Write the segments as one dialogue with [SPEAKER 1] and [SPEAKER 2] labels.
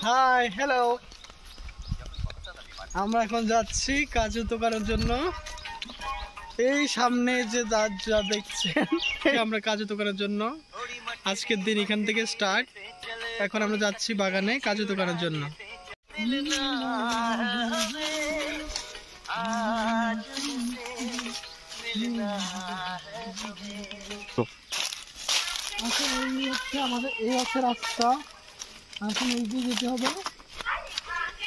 [SPEAKER 1] Hi hello, আমরা এখন যাচ্ছি কাজু তোকানোর জন্য। এই সামনে যে যা দেখছেন আমরা কাজু তোকানোর জন্য। আজকের দিন এখান থেকে স্টার্ট। এখন আমরা যাচ্ছি বাগানে কাজু তোকানোর জন্য। আমাদের এই হচ্ছে রাস্তা। এখন এই দিয়ে যেতে হবে,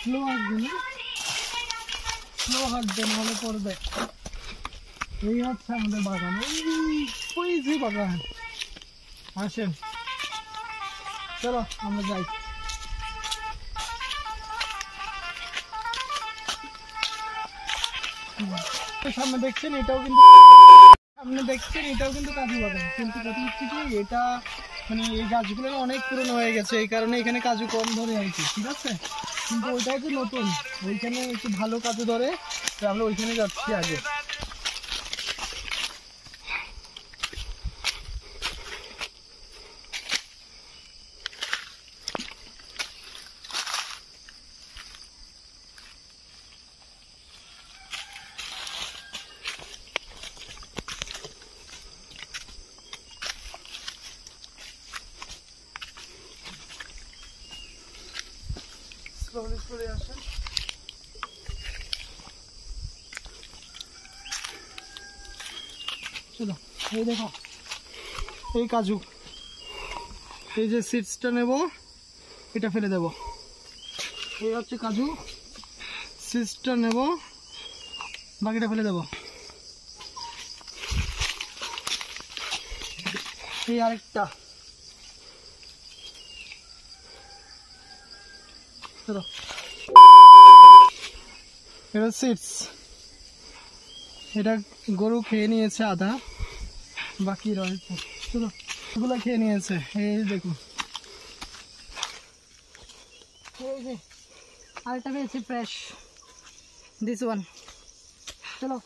[SPEAKER 1] স্লো আসবে না, স্লো হাঁটবে নাহলে পড়বে। এই হচ্ছে আমাদের বাগান, ওই যে বাগান। আসেন চলো আমরা যাই। সামনে দেখছেন এটাও কিন্তু কাজু বাগান, কিন্তু কথা হচ্ছে কি এটা মানে এই গাছগুলো অনেক পুরনো হয়ে গেছে, এই কারণে এখানে কাজু কম ধরে আর কি, ঠিক আছে। কিন্তু ওইটা হচ্ছে নতুন, ওইখানে একটু ভালো কাজু ধরে, আমরা ওইখানে যাচ্ছি আগে। চলে আসেন, চলো। এই দেখো এই কাজু, এই যে সিডসটা নেব, এটা ফেলে দেব। এই হচ্ছে কাজু, সিডসটা নেব, বাকিটা ফেলে দেব। এই আরেকটা, চলো। এটা সিডস, এটা গরু খেয়ে নিয়েছে আধা, বাকি রয়েছে। চলো, এগুলো খেয়ে নিয়েছে। এই দেখুন, এই যে আরেকটা পেয়েছি ফ্রেশ, দিস ওয়ান। চলো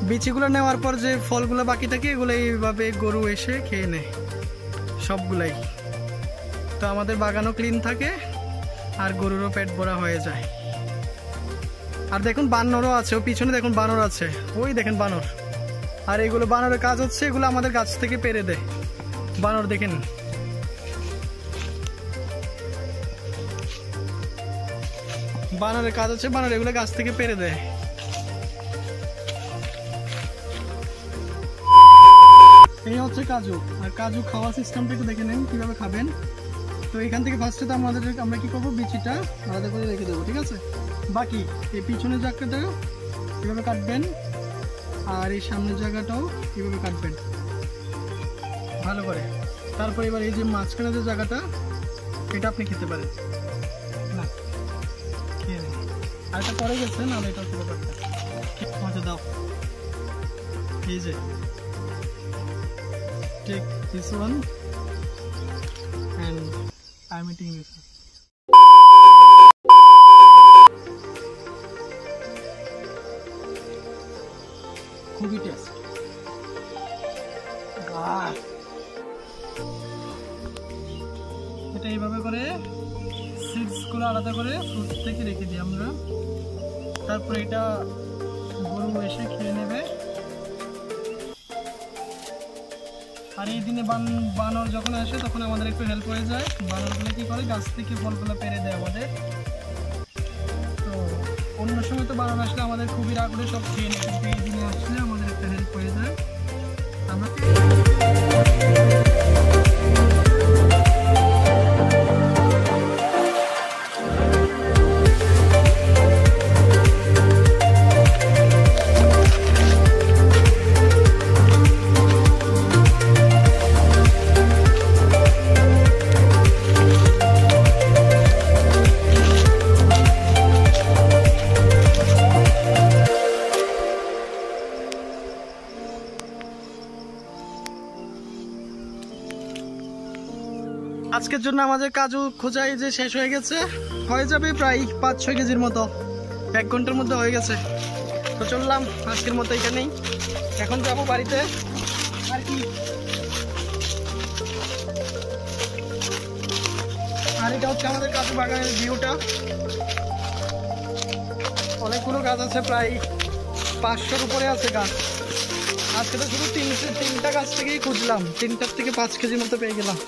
[SPEAKER 1] বিচিগুলো নেওয়ার পর যে ফলগুলো বাকি থাকে এগুলো এইভাবে গরু এসে খেয়ে নেয় সবগুলাই। তো আমাদের বাগানও ক্লিন থাকে আর গরুরও পেট ভরা হয়ে যায়। আর দেখুন বানরও আছে, ও পিছনে দেখুন বানর আছে, ওই দেখেন বানর। আর এগুলো বানরের কাজ হচ্ছে এগুলো আমাদের গাছ থেকে পেরে দেয়। বানর দেখেন, বানরের কাজ হচ্ছে বানর এগুলো গাছ থেকে পেরে দেয়। এই হচ্ছে কাজু। আর কাজু খাওয়ার সিস্টেমটা একটু দেখে নেন কীভাবে খাবেন। তো এখান থেকে ফার্স্টে তো আমরা কী করবো, বিচিটা আলাদা করে রেখে দেবো, ঠিক আছে। বাকি এই পিছনের জায়গাটা কীভাবে কাটবেন, আর এই সামনের জায়গাটাও কীভাবে কাটবেন ভালো করে। তারপর এবার এই যে মাঝখানে যে জায়গাটা, এটা আপনি খেতে পারেন না, খেয়ে নেন। আর এটা পরে গেছে না, এটা হচ্ছে ব্যাপারটা। আচ্ছা দাও, এই যে take this one and I'm eating this one. খুবই টেস্ট। এটা এইভাবে করে সিডসগুলো আলাদা করে ফ্রুটস থেকে রেখে দিই আমরা। তারপরে এটা গরু এসে খেয়ে নেবে। আর এই দিনে বানর যখন আসে তখন আমাদের একটু হেল্প হয়ে যায়। বানরগুলো কী করে, গাছ থেকে ফলগুলো পেরে দেয় আমাদের। তো অন্য সময় তো বানর আসলে আমাদের খুবই রাগ করে সব খেয়ে নেয়, কিন্তু এই দিনে আসলে আমাদের একটা হেল্প হয়ে যায়। আমরা আজকের জন্য আমাদের কাজু খোঁজাই যে শেষ হয়ে গেছে, হয়ে যাবে প্রায় 5-6 কেজির মতো, 1 ঘন্টার মধ্যে হয়ে গেছে। তো চললাম আজকের মতো এখানেই, এখন যাবো বাড়িতে। আর কি, আর এটা হচ্ছে আমাদের কাজু বাগানের ভিউটা। অনেকগুলো গাছ আছে, প্রায় 500-র উপরে আছে গাছ। আজকে তো শুধু 3টা গাছ থেকেই খুঁজলাম, 3টার থেকে 5 কেজির মতো পেয়ে গেলাম।